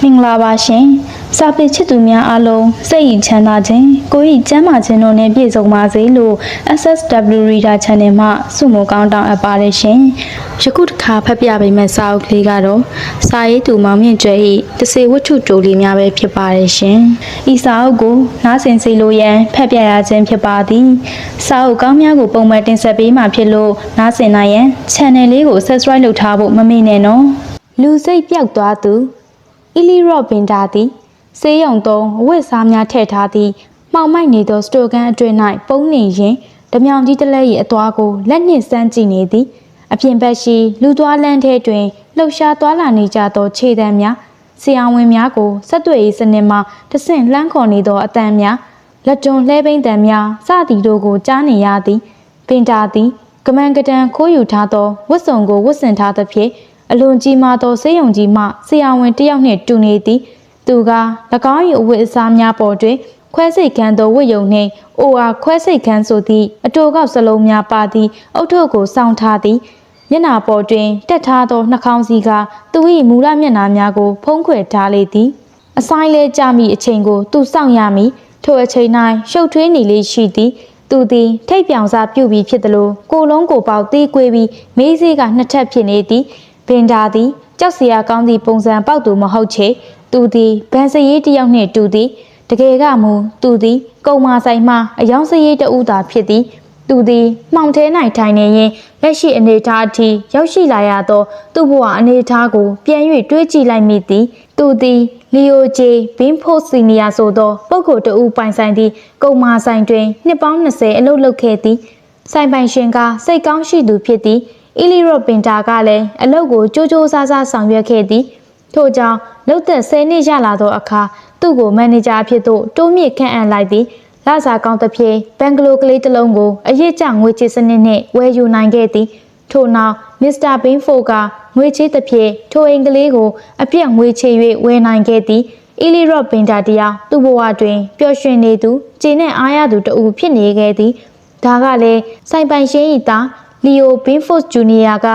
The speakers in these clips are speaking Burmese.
မင်္ဂလာပါရှင်စာပေချစ်သူများအားလုံးစိတ်ရည်ချမ်းသာခြင်းကိုယ်ရည်ကျန်းမာခြင်းတို့နဲ့ပြည့်စုံပါစေလို့ SSW Reader Channel မှဆုမွန်ကောင်းတောင်းအပ်ပါတယ်ရှင်ယခုတစ်ခါဖတ်ပြပေးမယ့်စာအုပ်ကလေးကတော့စာရေးသူမောင်မြင့်ကျွဲ၏တစေဝတ္ထုတိုလေးများပဲဖြစ်ပါတယ်ရှင်ဤစာအုပ်ကိုနားဆင်စေလိုရန်ဖတ်ပြရခြင်းဖြစ်ပါသည်စာအုပ်ကောင်းများကိုပုံမှန်တင်ဆက်ပေးမှာဖြစ်လို့နားဆင်နိုင်ရန် Channel လေးကို Subscribe လုပ်ထားဖို့မမေ့နဲ့နော်လူစိတ်ပြောက်သွားသူအီလီရော့ပင်တာသည်ဆေးရုံသုံးအဝတ်စားများထည့်ထားသည့်မှောင်မိုက်နေသောစတိုကန်အတွင်း၌ပုံနေရင်ဓမြောင်ကြီးတစ်လက်၏အသွားကိုလက်နှင့်စမ်းကြည့်နေသည်အပြင်ဘက်ရှိလူသွားလမ်းထဲတွင်လှုပ်ရှားသွားလာနေကြသောခြေတံများဆရာဝန်များကိုဆက်သွယ်ရေးစနစ်မှတဆင့်လှမ်းခေါ်နေသောအတန်များလက်တွန်လှဲပိန်တံများစသည်တို့ကိုကြားနေရသည်ပင်တာသည်ကမန်ကတန်ခိုးယူထားသောဝတ်စုံကိုဝတ်ဆင်ထားသဖြင့်အလွန်ကြီးမားသောဆေးရုံကြီးမှဆရာဝန်တစ်ယောက်နှင့်တူနေသည်သူက၎င်း၏အဝတ်အစားများပေါ်တွင်ခွဲစိတ်ခန်းသောဝတ်ယုံနှင့်အိုအားခွဲစိတ်ခန်းဆိုသည့်အတိုကောက်စလုံးများပါသည့်အုတ်ထုပ်ကိုစောင့်ထားသည်မျက်နှာပေါ်တွင်တက်ထားသောနှာခေါင်းစည်းကသူ၏မူလမျက်နှာများကိုဖုံးကွယ်ထားလေသည်အဆိုင်လဲကြမိအချိန်ကိုသူစောင့်ရမည်ထိုအချိန်၌ရှုပ်ထွေးနေလေရှိသည်သူသည်ထိတ်ပြောင်စားပြုတ်ပြီးဖြစ်သလိုကိုလုံးကိုပေါက်သေးကွေးပြီးမေးစေးကနှစ်ထပ်ဖြစ်နေသည်ပင်တာသည်ကြောက်စရာကောင်းသည့်ပုံစံပေါက်သူမဟုတ်ချေသူသည်ဗန်စရေးတစ်ယောက်နှင့်တူသည်တကယ်ကမူသူသည်ကုံမာဆိုင်မှအယောင်စရေးတဦးသာဖြစ်သည်သူသည်မှောင်ထဲ၌ထိုင်နေရင်လက်ရှိအနေအထားအထိရောက်ရှိလာရသောသူ့ဘဝအနေအထားကိုပြန်၍တွေးကြည့်လိုက်မိသည်သူသည်လီယိုဂျေဘင်းဖို့စီနီယာဆိုသောပုဂ္ဂိုလ်တဦးပိုင်ဆိုင်သည့်ကုံမာဆိုင်တွင်နှစ်ပေါင်း20အလုပ်လုပ်ခဲ့သည်ဆိုင်ပိုင်ရှင်ကစိတ်ကောင်းရှိသူဖြစ်သည်အီလီရော့ပင်တာကလည်းအလုပ်ကိုကြိုးကြိုးစားစားဆောင်ရွက်ခဲ့သည်ထို့ကြောင့်လုပ်သက်10နှစ်ရလာသောအခါသူ့ကိုမန်နေဂျာအဖြစ်သို့တိုးမြင့်ခန့်အပ်လိုက်သည်လစာကောင်းသဖြင့်ဘန်ဂလိုကလေးတစ်လုံးကိုအရေးကြငွေချေစနစ်နှင့်ဝယ်ယူနိုင်ခဲ့သည်ထို့နောက်မစ္စတာဘင်းဖိုကငွေချေသဖြင့်ထိုအိမ်ကလေးကိုအပြည့်ငွေချေ၍ဝယ်နိုင်ခဲ့သည်အီလီရော့ပင်တာတယောက်သူ့ဘဝတွင်ပျော်ရွှင်နေသူခြေနှင့်အားရသူတဦးဖြစ်နေခဲ့သည်ဒါကလည်းဆိုင်ပိုင်ရှင်၏သားလီယိုဘင်းဖို့ဂျူနီယာက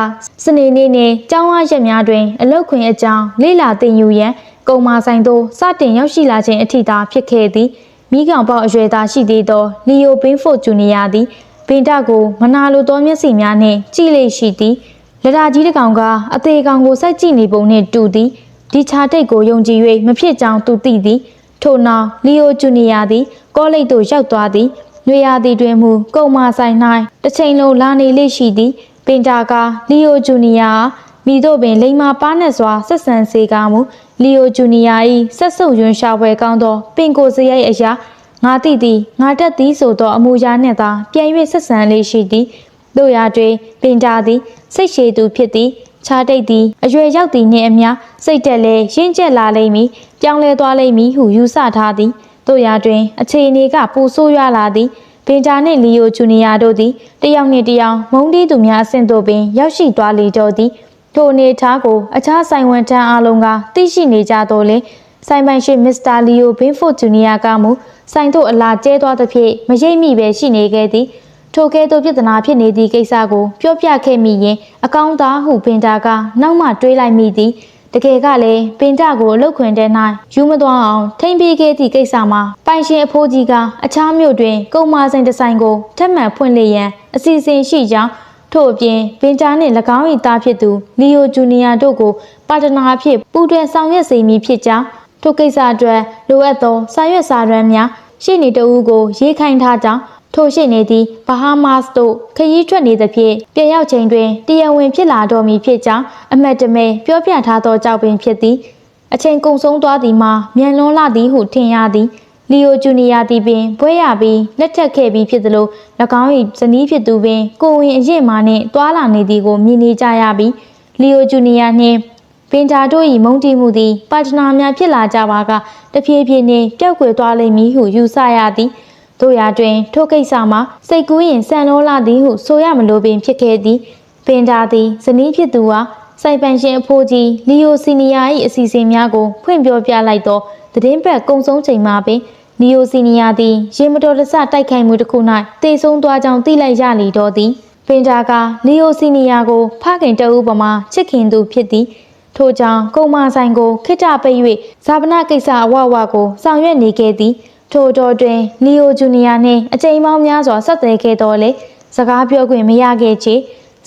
စနေနေ့နှင့်ကျောင်းအားရက်များတွင်အလုပ်ခွင်အကြောင်းလေ့လာသင်ယူရန်ကုံမာဆိုင်သို့စတင်ရောက်ရှိလာခြင်းအထိသာဖြစ်ခဲ့သည်မိကောင်ပေါက်အရွယ်သားရှိသေးသောလီယိုဘင်းဖို့ဂျူနီယာသည်ပင်တာကိုမနာလိုသောမျက်စိများနှင့်ကြည့်လေရှိသည်လက်ရာကြီးတစ်ကောင်ကအသေးကောင်ကိုစိုက်ကြည့်နေပုံနှင့်တူသည်ဒီချာတိတ်ကိုယုံကြည်၍မဖြစ်ကြောင်းသူသိသည်ထို့နောက်လီယိုဂျူနီယာသည်ကောလိပ်သို့ရောက်သွားသည်နွေရာသီတွင်မူကုံမာဆိုင်၌တစ်ချိန်လုံးလာနေလေရှိသည်ပင်တာကလီယိုဂျူနီယာမိတို့ပင်လိမ္မာပါးနဲ့စွာဆက်ဆံစေကားမူလီယိုဂျူနီယာ၏ဆက်ဆုပ်ရွံရှာပွဲကောင်းသောပင်ကိုစရိုက်အရာငါတိသည်ငါတက်သည်ဆိုသောအမူအရာနှင့်သာပြန်၍ဆက်ဆံလေရှိသည်တို့ရာတွင်ပင်တာသည်စိတ်ရှည်သူဖြစ်သည်ခြားတိတ်သည်အရွယ်ရောက်သည်နှင့်အမျှစိတ်တက်လဲရင့်ကျက်လာလိမ့်မည်ပြောင်းလဲသွားလိမ့်မည်ဟုယူဆထားသည်တို့ရာတွင်အခြေအနေကပိုဆိုးရွားလာသည်ပင်တာနှင့်လီယိုဂျူနီယာတို့သည်တယောက်နှင့်တယောက်မုန်းတီးသူများအဆင့်သို့ပင်ရောက်ရှိသွားလေတော့သည်ထိုအနေထားကိုအခြားဆိုင်ဝန်ထမ်းအားလုံးကသိရှိနေကြတော့လေဆိုင်ပိုင်ရှင်မစ္စတာလီယိုဘင်းဖို့ဂျူနီယာကမူဆိုင်သို့အလာကျဲသွားသဖြင့်မရိပ်မိပဲရှိနေခဲ့သည်ထိုကဲ့သို့ပြဿနာဖြစ်နေသည့်ကိစ္စကိုပြောပြခဲ့မိရင်အကောင်းသားဟုပင်တာကနောက်မှတွေးလိုက်မိသည်တကယ်ကလည်းပင်တာကိုအလုတ်ခွင်ထဲ၌ယူမသွားအောင်ထိမ့်ပေးခဲ့သည့်ကိစ္စမှာပိုင်ရှင်အဖိုးကြီးကအခြားမြို့တွင်ကုံမာဆိုင်တစ်ဆိုင်ကိုထပ်မံဖွင့်လှစ်ရန်အစီအစဉ်ရှိကြောင်းထို့အပြင်ပင်တာနှင့်၎င်း၏သားဖြစ်သူလီယိုဂျူနီယာတို့ကိုပါတနာအဖြစ်ပူးတွဲဆောင်ရွက်စေမည်ဖြစ်ကြောင်းထိုကိစ္စအတွက်လိုအပ်သောစာရွက်စာတမ်းများရှေ့နေတဦးကိုရေးခိုင်းထားကြောင်းထိုရှေ့နေသည်ဘဟားမတ်စ်သို့ခရီးထွက်နေသဖြင့်ပြန်ရောက်ချိန်တွင်တရားဝင်ဖြစ်လာတော်မူဖြစ်ကြောင်းအမတ်တမဲပြောပြထားသောကြောင့်ပင်ဖြစ်သည်အချိန်ကုန်ဆုံးသွားသည်မှာမြန်လွန်လာသည်ဟုထင်ရသည်လီယိုဂျူနီယာသည်ပင်ဘွဲရပြီးလက်ထပ်ခဲ့ပြီးဖြစ်သလို၎င်း၏ဇနီးဖြစ်သူပင်ကိုဝင်အရေးမှနှင့်တွာလာနေသည်ကိုမြင်နေကြရပြီးလီယိုဂျူနီယာနှင့်ပင်တာတို့၏မုန်းတီးမှုသည်ပါတနာများဖြစ်လာကြပါကတဖြည်းဖြည်းနှင့်ပျောက်ကွယ်သွားလိမ့်မည်ဟုယူဆရသည်တို့ရာတွင်ထိုကိစ္စမှာစိတ်ကူးရင်ဆန်လောလာသည်ဟုဆိုရမလိုပင်ဖြစ်ခဲ့သည်ပင်တာသည်ဇနီးဖြစ်သူဟာဆိုင်ပန်ရှင်အဖိုးကြီးလီယိုစီနီယာ၏အစီအစဉ်များကိုဖွင့်ပြောပြလိုက်သောသတင်းပတ်ကုံဆုံးချိန်မှာပင်လီယိုစီနီယာသည်ရေမတော်တဆတိုက်ခိုက်မှုတစ်ခု၌တေဆုံးသွားကြောင်းသိလိုက်ရလေတော့သည်ပင်တာကလီယိုစီနီယာကိုဖခင်တဦးပမာချစ်ခင်သူဖြစ်သည် ထို့ကြောင့်ကုံမာဆိုင်ကိုခိတ္တပိတ်၍ဇာပနာကိစ္စအဝဝကိုဆောင်ရွက်နေခဲ့သည်ထို့တော်တွင်လီယိုဂျူနီယာနှင့်အကြိမ်ပေါင်းများစွာဆက်သွယ်ခဲ့တော်လေစကားပြောခွင့်မရခဲ့ချေ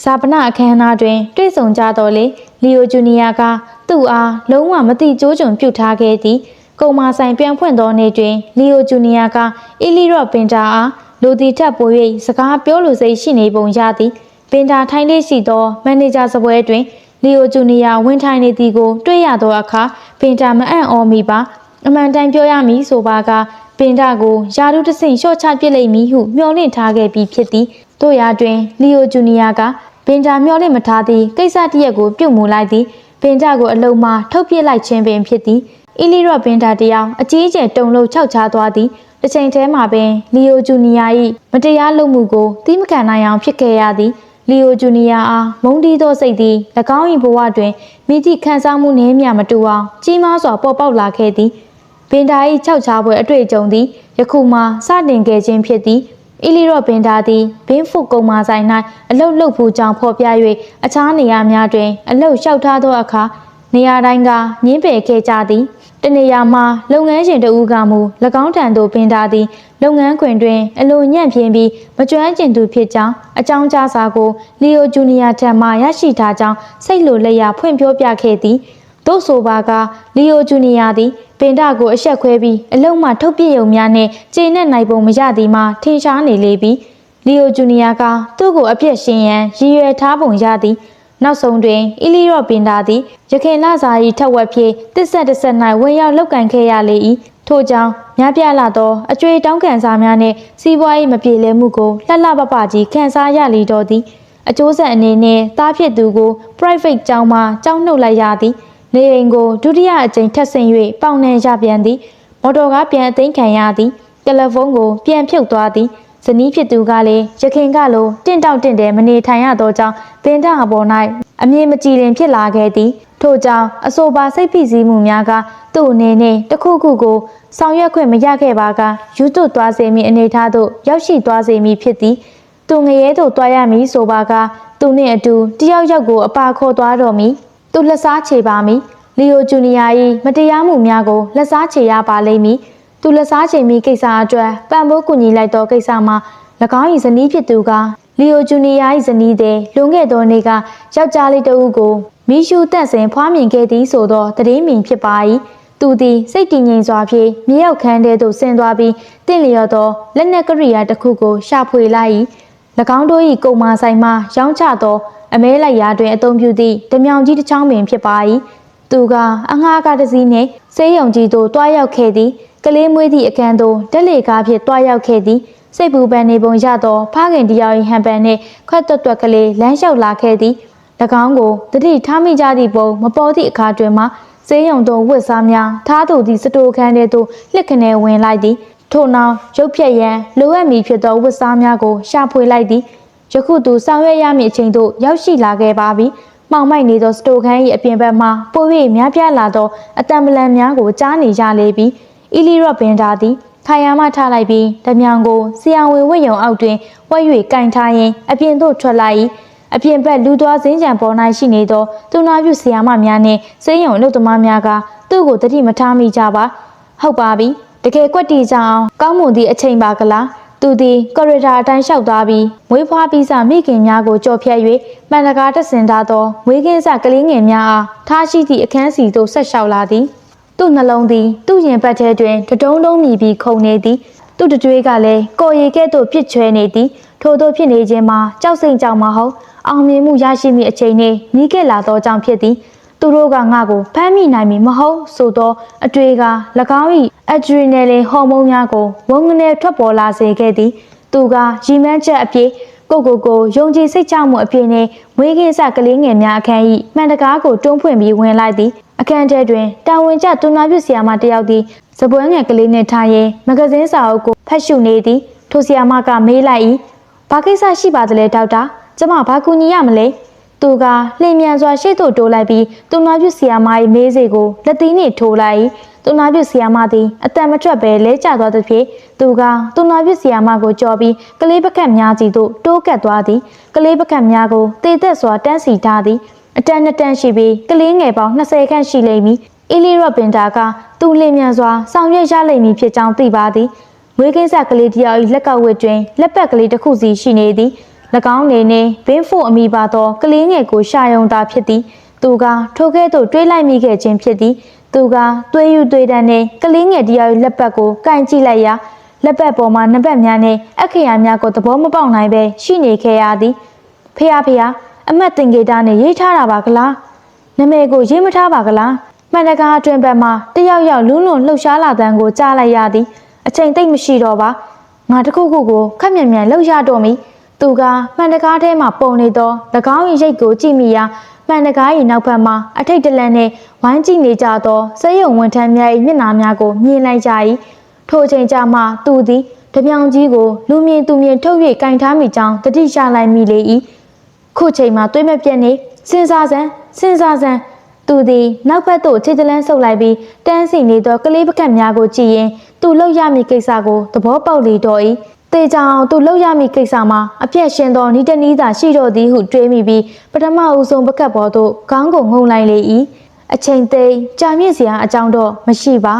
ဇာပနာအခမ်းအနားတွင်တွေ့ဆုံကြတော်လေလီယိုဂျူနီယာကသူ့အားလုံးဝမသိကြိုးကြုံပြုထားခဲ့သည်ကုံမာဆိုင်ပြန်ဖွင့်သောနေ့တွင်လီယိုဂျူနီယာကအီလီရော့ပင်တာအားလူသည်ထပ်ပို၍စကားပြောလိုစိတ်ရှိနေပုံရသည်ပင်တာထိုင်လေးရှိသောမန်နေဂျာစပွဲတွင်လီယိုဂျူနီယာဝင်ထိုင်နေသည်ကိုတွေ့ရသောအခါပင်တာမအံ့ဩမိပါအမှန်တမ်းပြောရမည်ဆိုပါကပင်တာကိုယာရုတဆင့်လျှော့ချပစ်လိမ့်မည်ဟုမျှော်လင့်ထားခဲ့ပြီးဖြစ်သည်တို့ရာတွင်လီယိုဂျူနီယာကပင်တာမျှော်လင့်မထားသည့်ကိစ္စတစ်ရပ်ကိုပြုတ်မူလိုက်သည်ပင်တာကိုအလုံးမှထုတ်ပစ်လိုက်ခြင်းပင်ဖြစ်သည်အီလီရော့ပင်တာတယောက်အကြီးအကျယ်တုန်လှုပ်ခြောက်ခြားသွားသည်တစ်ချိန်တည်းမှာပင်လီယိုဂျူနီယာ၏မတရားလုပ်မှုကိုသီးမခံနိုင်အောင်ဖြစ်ခဲ့ရသည်လီယိုဂျူနီယာအားမုန်းတီးသောစိတ်သည်၎င်း၏ဘဝတွင်မိသည့်ခံစားမှုနှင့်မျှမတူအောင်ကြီးမားစွာပေါ်ပေါက်လာခဲ့သည်ပင်တာ၏ခြောက်ခြားပွဲအတွေ့အကြုံသည်ယခုမှစတင်ခဲ့ခြင်းဖြစ်သည်အီလီရော့ပင်တာသည်ဘင်းဖုတ်ကုံမာဆိုင်၌အလုတ်လှုပ်ဖူးကြောင်းဖော်ပြ၍အခြားနေရာများတွင်အလုတ်လျှောက်ထားသောအခါနေရာတိုင်းကညင်းပယ်ခဲ့ကြသည်တနေရာမှာလုပ်ငန်းရှင်တဦးကမူ၎င်းထံသို့ပင်တာသည်လုပ်ငန်းခွင်တွင်အလိုညံ့ပြင်းပြီးမကျွမ်းကျင်သူဖြစ်ကြောင်းအကြောင်းကြားစာကိုလီယိုဂျူနီယာထံမှရရှိထားကြောင်းစိတ်လိုလျက်ဖွင့်ပြောပြခဲ့သည်သို့ဆိုပါကလီယိုဂျူနီယာသည်ပင်တာကိုအဆက်ခွဲပြီးအလုံးမှထုတ်ပြရုံများနှင့်ကျေနပ်နိုင်ပုံမရသည်မှာထင်ရှားနေလေပြီလီယိုဂျူနီယာကသူ့ကိုအပြစ်ရှင်ရန်ရည်ရွယ်ထားပုံရသည်နောက်ဆုံးတွင်အီလီရော့ပင်တာသည်ရခင်လစာ၏ထက်ဝက်ဖြင့်တစ်ဆက်တစ်ဆက်၌ဝင်ရောက်လောက်ကန်ခဲ့ရလေ၏ထို့ကြောင့်များပြားလာသောအကျွေးတောင်းခံစာများနှင့်စီးပွားရေးမပြေလည်မှုကိုလှလှပပကြီးခန်းစားရလေတော့သည်အကျိုးဆက်အနေနှင့်သားဖြစ်သူကို private ကျောင်းမှကျောင်းနှုတ်လိုက်ရသည်နေအိမ်ကိုဒုတိယအကြိမ်ထပ်ဆင့်၍ပေါင်နှံရပြန်သည်မော်တော်ကားပြန်အသိမ်းခံရသည်တယ်လီဖုန်းကိုပြန်ဖြုတ်သွားသည်ဇနီးဖြစ်သူကလည်းရခင်ကလိုတင့်တောက်တင့်တယ်မနေထိုင်ရသောကြောင့်ပင်တာအပေါ်၌အမြင်မကြည်လင်ဖြစ်လာခဲ့သည်ထို့ကြောင့်အဆိုပါစိတ်ဖိစီးမှုများကသူ့အနေနဲ့တစ်ခုခုကိုဆောင်ရွက်ခွင့်မရခဲ့ပါကယူသွတ်သွားစေမည်အနေထားသို့ရောက်ရှိသွားစေမည်ဖြစ်သည်သူငရဲသို့တွားရမည်ဆိုပါကသူနှင့်အတူတယောက်ယောက်ကိုအပါခေါ်သွားတော်မူသူလက်စားချေပါမည်လီယိုဂျူနီယာ၏မတရားမှုများကိုလက်စားချေရပါလိမ့်မည်သူလက်စားချေမိကိစ္စအတွက်ပံ့ပိုးကူညီလိုက်သောကိစ္စမှာ၎င်း၏ဇနီးဖြစ်သူကလီယိုဂျူနီယာ၏ဇနီးသည်လွန်ခဲ့သောနေ့ကယောက်ျားလေးတဦးကိုမီရှူတက်ဆင်ဖွားမြင်ခဲ့သည်ဆိုသောသတင်းမြင်ဖြစ်ပါ၏သူသည်စိတ်တည်ငြိမ်စွာဖြင့်မြေရောက်ခန်းထဲသို့ဆင်းသွားပြီးတင့်လျော်သောလက်နက်ကရိယာတစ်ခုကိုရှာဖွေလိုက်၏၎င်းတို့၏ကုံမာဆိုင်မှရောင်းချသောအမဲလိုက်ရာတွင်အသုံးပြုသည့်ဓမြောင်ကြီးတစ်ချောင်းပင်ဖြစ်ပါ၏သူကအငှားကားတစ်စီးနှင့်ဆေးရုံကြီးသို့တွားရောက်ခဲ့သည်ကလေးမွေးသည့်အခန်းသို့တက်လေကားဖြင့်တွားရောက်ခဲ့သည်စိတ်ပူပန်နေပုံရသောဖခင်တယောက်၏ဟန်ပန်နှင့်ခွက်တွက်ကလေးလမ်းလျှောက်လာခဲ့သည်၎င်းကိုတတိထားမိကြသည့်ပုံမပေါ်သည့်အခါတွင်မှဆေးရုံသို့ဝတ်စားများထားသူသည့်စတိုခန်းထဲသို့လှစ်ခနဲဝင်လိုက်သည်ထို့နောက်ရုပ်ဖြက်ရန်လိုအပ်မည်ဖြစ်သောဝတ်စားများကိုရှာဖွေလိုက်သည်ယခုသူဆောင်ရွက်ရမည့်အချိန်သို့ရောက်ရှိလာခဲ့ပါပြီမှောင်မိုက်နေသောစတိုခန်း၏အပြင်ဘက်မှပို၍များပြားလာသောအတံပလံများကိုကြားနေရလေပြီအီလီရော့ပင်တာသည်ထိုင်ရမှထားလိုက်ပြီးဓမြောင်ကိုဆီယံဝင်ဝတ်ရုံအောက်တွင်ဝှက်၍ကင်ထားရင်းအပြင်သို့ထွက်လိုက်၏အပြင်ဘက်လူသွားစင်းကြံပေါ်၌ရှိနေသောသူနာပြုဆရာမများနှင့်စိမ်းရုံအလုပ်သမားများကသူ့ကိုတတိမထားမိကြပါဟုတ်ပါပြီတကယ်ကွက်တီကြအောင်ကောင်းမွန်သည့်အချိန်ပါကလားသူသည်ကော်ရီဒါအတိုင်းလျှောက်သွားပြီးမွေးဖွားပြီးစမိခင်များကိုကြော်ဖြတ်၍မှန်တကားတက်ဆင်ထားသောမွေးကင်းစကလေးငယ်များအားထားရှိသည့်အခန်းစီသို့ဆက်လျှောက်လာသည်သူ့နှလုံးသည်သူ့ရင်ပတ်ထဲတွင်တတုံးတုံးမြည်ပြီးခုန်နေသည်သူ့တတွေးကလည်းကော်ရီကဲ့သို့ပြစ်ချွဲနေသည်ထို့သောဖြစ်နေခြင်းမှာကြောက်စိမ့်ကြောင်မဟုတ်အောင်မြင်မှုရရှိမည့်အချိန်နှင့်နီးကပ်လာသောကြောင့်ဖြစ်သည်သူတို့ကငါ့ကိုဖမ်းမိနိုင်မည်မဟုတ်ဆိုသောအတွေ့က၎င်း၏အဒရီနယ်လင်ဟော်မုန်းများကိုဝုန်းကနေထွက်ပေါ်လာစေခဲ့သည်သူကရီမန်းချက်အပြည့်ကိုယုံကြည်စိတ်ချမှုအပြည့်နှင့်မွေးကင်းစကလေးငယ်များအခန်း၏မှန်တကားကိုတွန်းဖွင့်ပြီးဝင်လိုက်သည်အခန်းထဲတွင်တာဝန်ကျသူနာပြုဆရာမတစ်ယောက်သည်စပွဲငယ်ကလေးနှင့်ထားရင်းမဂဇင်းစာအုပ်ကိုဖတ်ရှုနေသည်ထိုဆရာမကမေးလိုက်၏ဘာကိစ္စရှိပါသလဲဒေါက်တာကျမဘာကူညီရမလဲသူကလျင်မြန်စွာရှေ့သို့တိုးလိုက်ပြီးသူနာပြုဆရာမ၏မေးစေကိုလက်သီးနှင့်ထိုးလိုက်သူနာပြုဆရာမသည်အတန်မထွက်ပဲလဲကျသွားသဖြင့်သူကသူနာပြုဆရာမကိုကြော်ပြီးကလေးပကတ်များစီသို့တိုးကပ်သွားသည်ကလေးပကတ်များကိုတေသက်စွာတန်းစီထားသည် အတန်းနှစ်တန်းရှိပြီးကလေးငယ်ပေါင်း20ခန့်ရှိလိမ့်မည်အီလီရော့ပင်တာကသူ့လင်းမြန်စွာဆောင်ရွက်ရလိမ့်မည်ဖြစ်ကြောင်းသိပါသည်မွေးကင်းစကလေးတယောက်၏လက်ကဝတ်တွင်လက်ပတ်ကလေးတစ်ခုစီရှိနေသည်၎င်းနေနှင့်ဘင်းဖို့အမိပါသောကလေးငယ်ကိုရှာယုံသာဖြစ်သည်သူကထိုကဲ့သို့တွေးလိုက်မိခဲ့ခြင်းဖြစ်သည်သူကသွေးယူသွေးတန်းနှင့်ကလေးငယ်တယောက်၏လက်ပတ်ကိုကင်ကြည့်လိုက်ရာလက်ပတ်ပေါ်မှနှစ်ပတ်များနှင့်အခရာများကိုသဘောမပေါက်နိုင်ပဲရှိနေခဲ့ရသည်ဖေဟာအမတ်တင်ကေတာနဲ့ရေးထားတာပါကလားနာမည်ကိုရေးမထားပါကလားမှန်တကားအတွင်ဘက်မှာတယောက်ယောက်လူးလွန်လှုပ်ရှားလာတဲ့ကိုကြားလိုက်ရသည်အချိန်သိပ်မရှိတော့ပါငါတခုခုကိုခက်မြန်မြန်လှုပ်ရတော့မီသူကမှန်တကားထဲမှာပုံနေသော၎င်း၏ရိတ်ကိုကြည့်မိရာမှန်တကား၏နောက်ဘက်မှာအထိတ်တလန့်နှင့်ဝိုင်းကြည့်နေကြသောစက်ရုံဝန်ထမ်းများ၏မျက်နှာများကိုမြင်လိုက်ကြ၏ထိုအချိန်ကြာမှသူသည်တပြောင်ကြီးကိုလူမြင်သူမြင်ထုတ်၍ကင်ထားမိကြောင်းတတိချလိုက်မိလေ၏ခုချိန်မှာတွေးမပြတ်နေစဉ်းစားစမ်းသူသည်နောက်ဘက်သို့ခြေတလန်းဆုပ်လိုက်ပြီးတန်းစီနေသောကလေးပကတ်များကိုကြည့်ရင်သူလှုပ်ရမည့်ကိစ္စကိုသဘောပေါက်လေတော့၏တေချောင်သူလှုပ်ရမည့်ကိစ္စမှာအပြည့်ရှင်သောဤတနည်းသာရှိတော့သည်ဟုတွေးမိပြီးပထမဦးဆုံးပကတ်ပေါ်သို့ခေါင်းကိုငုံလိုက်လေ၏အချိန်သိကြာမြင့်စရာအကြောင်းတော့မရှိပါ